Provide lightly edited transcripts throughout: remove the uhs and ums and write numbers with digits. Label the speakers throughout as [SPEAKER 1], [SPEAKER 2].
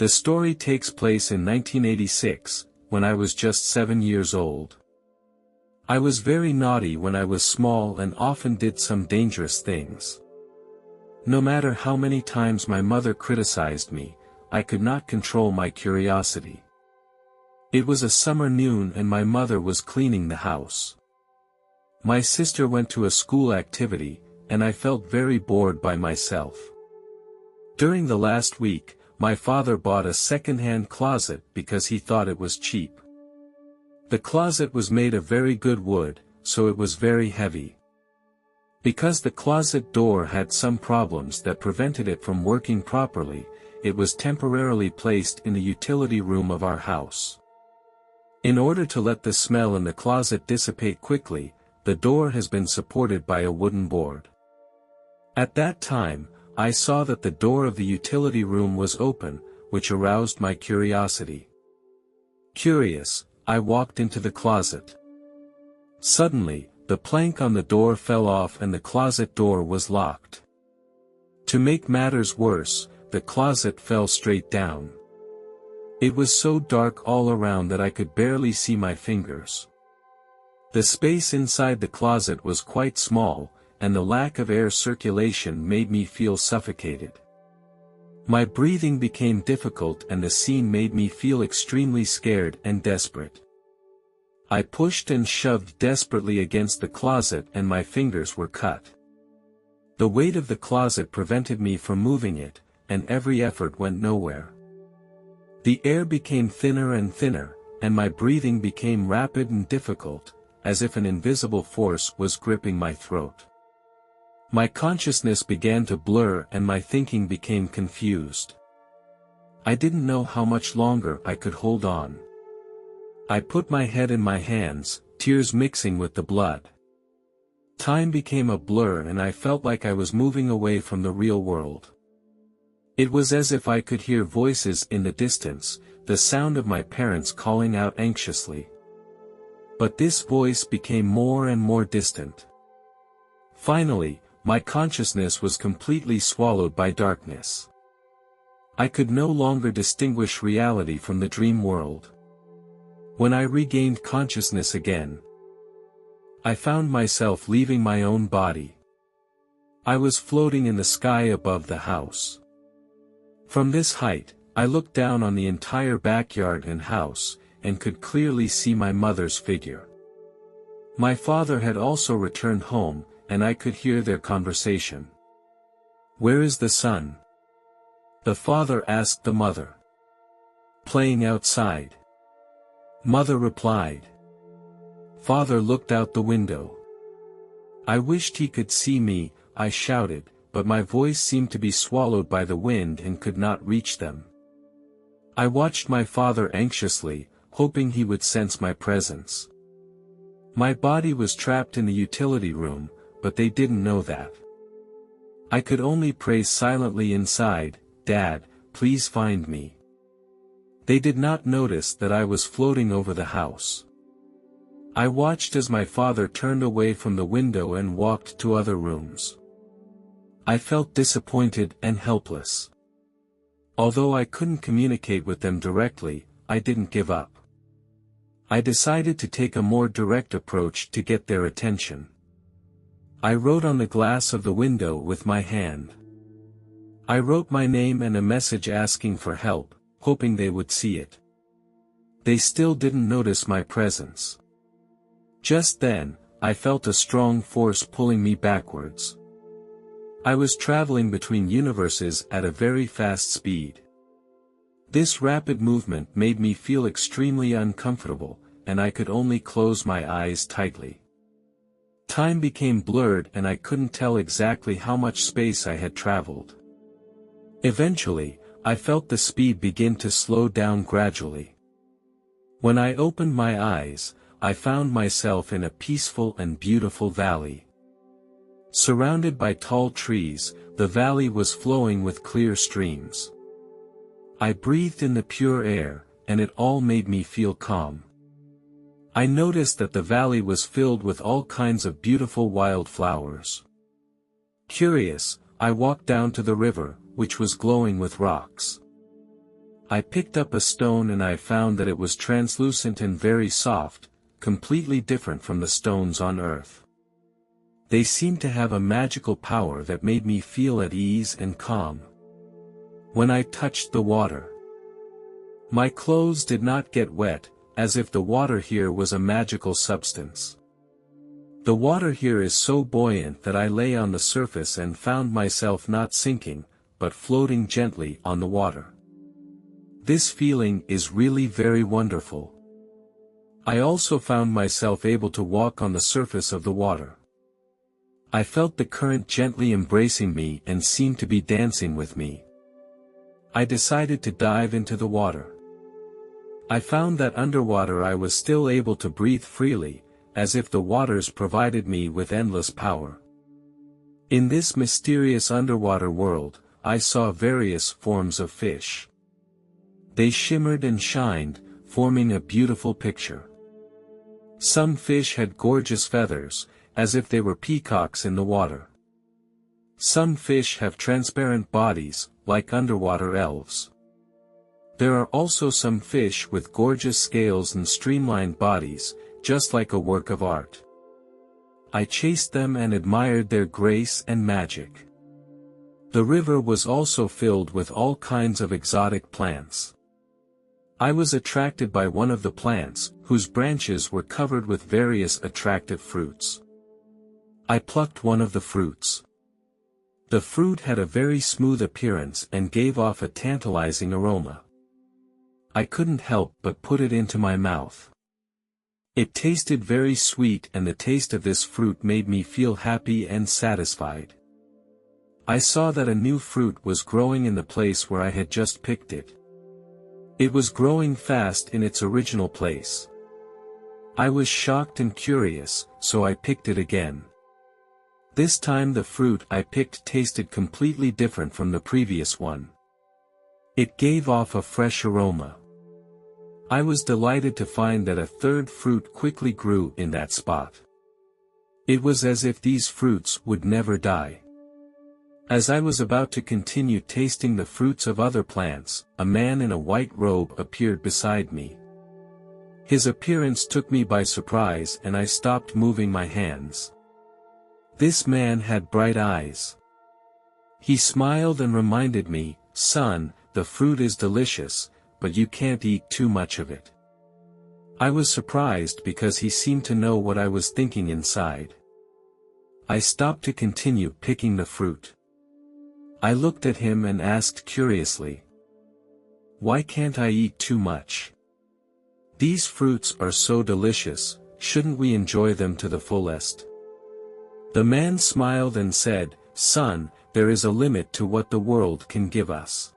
[SPEAKER 1] The story takes place in 1986, when I was just 7 years old. I was very naughty when I was small and often did some dangerous things. No matter how many times my mother criticized me, I could not control my curiosity. It was a summer noon and my mother was cleaning the house. My sister went to a school activity, and I felt very bored by myself. During the last week, my father bought a second-hand closet because he thought it was cheap. The closet was made of very good wood, so it was very heavy. Because the closet door had some problems that prevented it from working properly, it was temporarily placed in the utility room of our house. In order to let the smell in the closet dissipate quickly, the door has been supported by a wooden board. At that time, I saw that the door of the utility room was open, which aroused my curiosity. Curious, I walked into the closet. Suddenly, the plank on the door fell off and the closet door was locked. To make matters worse, the closet fell straight down. It was so dark all around that I could barely see my fingers. The space inside the closet was quite small, and the lack of air circulation made me feel suffocated. My breathing became difficult and the scene made me feel extremely scared and desperate. I pushed and shoved desperately against the closet and my fingers were cut. The weight of the closet prevented me from moving it, and every effort went nowhere. The air became thinner and thinner, and my breathing became rapid and difficult, as if an invisible force was gripping my throat. My consciousness began to blur and my thinking became confused. I didn't know how much longer I could hold on. I put my head in my hands, tears mixing with the blood. Time became a blur and I felt like I was moving away from the real world. It was as if I could hear voices in the distance, the sound of my parents calling out anxiously. But this voice became more and more distant. Finally, my consciousness was completely swallowed by darkness. I could no longer distinguish reality from the dream world. When I regained consciousness again, I found myself leaving my own body. I was floating in the sky above the house. From this height, I looked down on the entire backyard and house, and could clearly see my mother's figure. My father had also returned home, and I could hear their conversation. "Where is the son?" the father asked the mother. "Playing outside." Mother replied. Father looked out the window. "I wished he could see me," I shouted, but my voice seemed to be swallowed by the wind and could not reach them. I watched my father anxiously, hoping he would sense my presence. My body was trapped in the utility room, but they didn't know that. I could only pray silently inside, "Dad, please find me." They did not notice that I was floating over the house. I watched as my father turned away from the window and walked to other rooms. I felt disappointed and helpless. Although I couldn't communicate with them directly, I didn't give up. I decided to take a more direct approach to get their attention. I wrote on the glass of the window with my hand. I wrote my name and a message asking for help, hoping they would see it. They still didn't notice my presence. Just then, I felt a strong force pulling me backwards. I was traveling between universes at a very fast speed. This rapid movement made me feel extremely uncomfortable, and I could only close my eyes tightly. Time became blurred and I couldn't tell exactly how much space I had traveled. Eventually, I felt the speed begin to slow down gradually. When I opened my eyes, I found myself in a peaceful and beautiful valley. Surrounded by tall trees, the valley was flowing with clear streams. I breathed in the pure air, and it all made me feel calm. I noticed that the valley was filled with all kinds of beautiful wildflowers. Curious, I walked down to the river, which was glowing with rocks. I picked up a stone and I found that it was translucent and very soft, completely different from the stones on earth. They seemed to have a magical power that made me feel at ease and calm. When I touched the water, my clothes did not get wet, as if the water here was a magical substance. The water here is so buoyant that I lay on the surface and found myself not sinking, but floating gently on the water. This feeling is really very wonderful. I also found myself able to walk on the surface of the water. I felt the current gently embracing me and seemed to be dancing with me. I decided to dive into the water. I found that underwater I was still able to breathe freely, as if the waters provided me with endless power. In this mysterious underwater world, I saw various forms of fish. They shimmered and shined, forming a beautiful picture. Some fish had gorgeous feathers, as if they were peacocks in the water. Some fish have transparent bodies, like underwater elves. There are also some fish with gorgeous scales and streamlined bodies, just like a work of art. I chased them and admired their grace and magic. The river was also filled with all kinds of exotic plants. I was attracted by one of the plants, whose branches were covered with various attractive fruits. I plucked one of the fruits. The fruit had a very smooth appearance and gave off a tantalizing aroma. I couldn't help but put it into my mouth. It tasted very sweet, and the taste of this fruit made me feel happy and satisfied. I saw that a new fruit was growing in the place where I had just picked it. It was growing fast in its original place. I was shocked and curious, so I picked it again. This time the fruit I picked tasted completely different from the previous one. It gave off a fresh aroma. I was delighted to find that a third fruit quickly grew in that spot. It was as if these fruits would never die. As I was about to continue tasting the fruits of other plants, a man in a white robe appeared beside me. His appearance took me by surprise and I stopped moving my hands. This man had bright eyes. He smiled and reminded me, "Son, the fruit is delicious, but you can't eat too much of it." I was surprised because he seemed to know what I was thinking inside. I stopped to continue picking the fruit. I looked at him and asked curiously, "Why can't I eat too much? These fruits are so delicious, shouldn't we enjoy them to the fullest?" The man smiled and said, "Son, there is a limit to what the world can give us.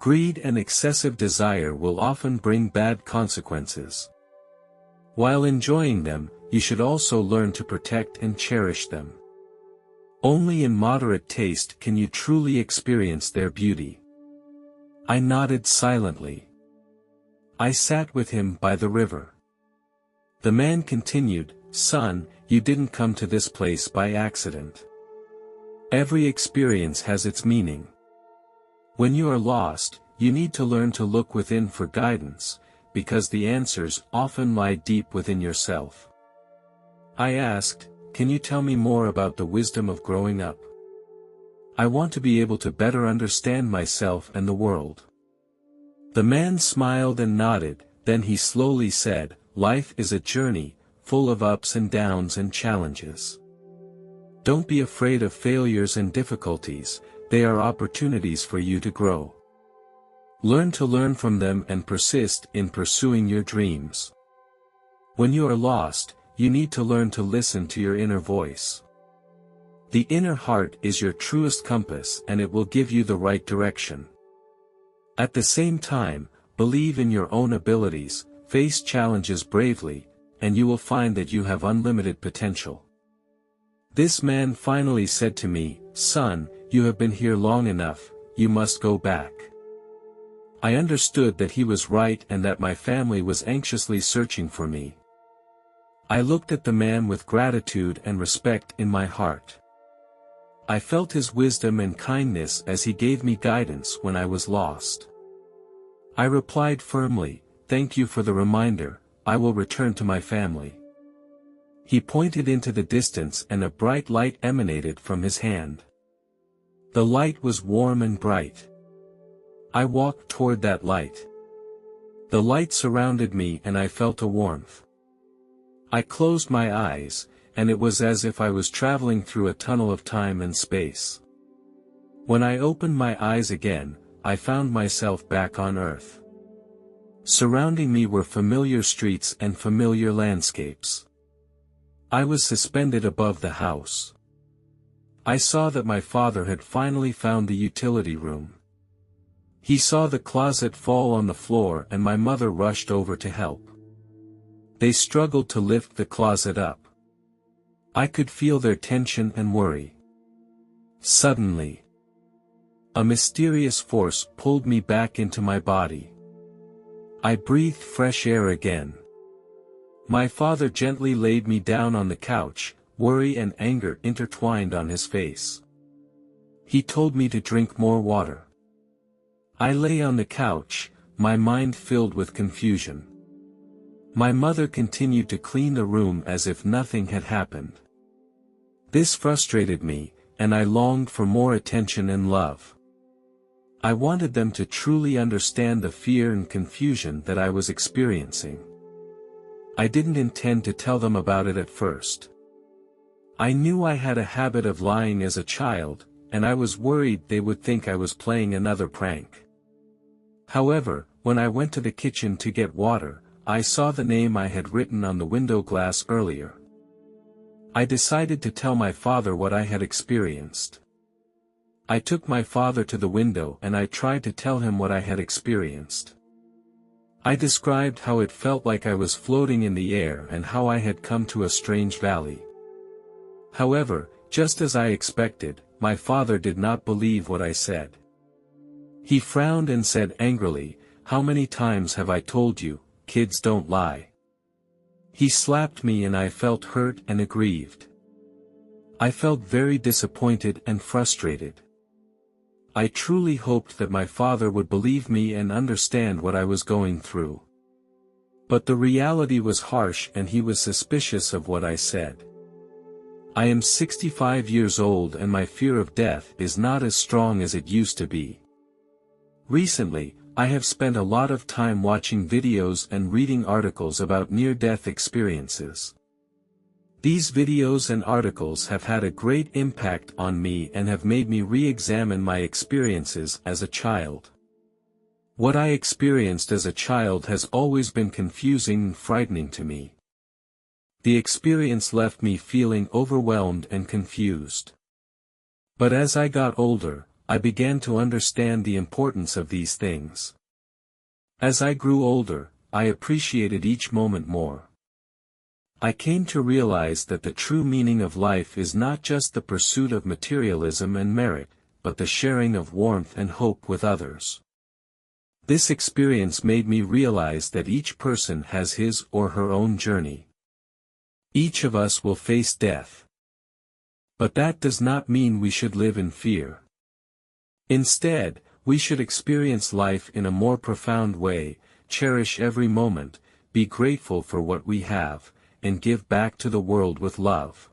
[SPEAKER 1] Greed and excessive desire will often bring bad consequences. While enjoying them, you should also learn to protect and cherish them. Only in moderate taste can you truly experience their beauty." I nodded silently. I sat with him by the river. The man continued, "Son, you didn't come to this place by accident. Every experience has its meaning. When you are lost, you need to learn to look within for guidance, because the answers often lie deep within yourself." I asked, "Can you tell me more about the wisdom of growing up? I want to be able to better understand myself and the world." The man smiled and nodded, then he slowly said, "Life is a journey, full of ups and downs and challenges. Don't be afraid of failures and difficulties, they are opportunities for you to grow. Learn to learn from them and persist in pursuing your dreams. When you are lost, you need to learn to listen to your inner voice. The inner heart is your truest compass and it will give you the right direction. At the same time, believe in your own abilities, face challenges bravely, and you will find that you have unlimited potential." This man finally said to me, "Son, you have been here long enough, you must go back." I understood that he was right and that my family was anxiously searching for me. I looked at the man with gratitude and respect in my heart. I felt his wisdom and kindness as he gave me guidance when I was lost. I replied firmly, "Thank you for the reminder, I will return to my family." He pointed into the distance and a bright light emanated from his hand. The light was warm and bright. I walked toward that light. The light surrounded me and I felt a warmth. I closed my eyes, and it was as if I was traveling through a tunnel of time and space. When I opened my eyes again, I found myself back on Earth. Surrounding me were familiar streets and familiar landscapes. I was suspended above the house. I saw that my father had finally found the utility room. He saw the closet fall on the floor and my mother rushed over to help. They struggled to lift the closet up. I could feel their tension and worry. Suddenly, a mysterious force pulled me back into my body. I breathed fresh air again. My father gently laid me down on the couch, worry and anger intertwined on his face. He told me to drink more water. I lay on the couch, my mind filled with confusion. My mother continued to clean the room as if nothing had happened. This frustrated me, and I longed for more attention and love. I wanted them to truly understand the fear and confusion that I was experiencing. I didn't intend to tell them about it at first. I knew I had a habit of lying as a child, and I was worried they would think I was playing another prank. However, when I went to the kitchen to get water, I saw the name I had written on the window glass earlier. I decided to tell my father what I had experienced. I took my father to the window and I tried to tell him what I had experienced. I described how it felt like I was floating in the air and how I had come to a strange valley. However, just as I expected, my father did not believe what I said. He frowned and said angrily, "How many times have I told you, kids don't lie?" He slapped me and I felt hurt and aggrieved. I felt very disappointed and frustrated. I truly hoped that my father would believe me and understand what I was going through. But the reality was harsh and he was suspicious of what I said. I am 65 years old and my fear of death is not as strong as it used to be. Recently, I have spent a lot of time watching videos and reading articles about near-death experiences. These videos and articles have had a great impact on me and have made me re-examine my experiences as a child. What I experienced as a child has always been confusing and frightening to me. The experience left me feeling overwhelmed and confused. But as I got older, I began to understand the importance of these things. As I grew older, I appreciated each moment more. I came to realize that the true meaning of life is not just the pursuit of materialism and merit, but the sharing of warmth and hope with others. This experience made me realize that each person has his or her own journey. Each of us will face death. But that does not mean we should live in fear. Instead, we should experience life in a more profound way, cherish every moment, be grateful for what we have, and give back to the world with love.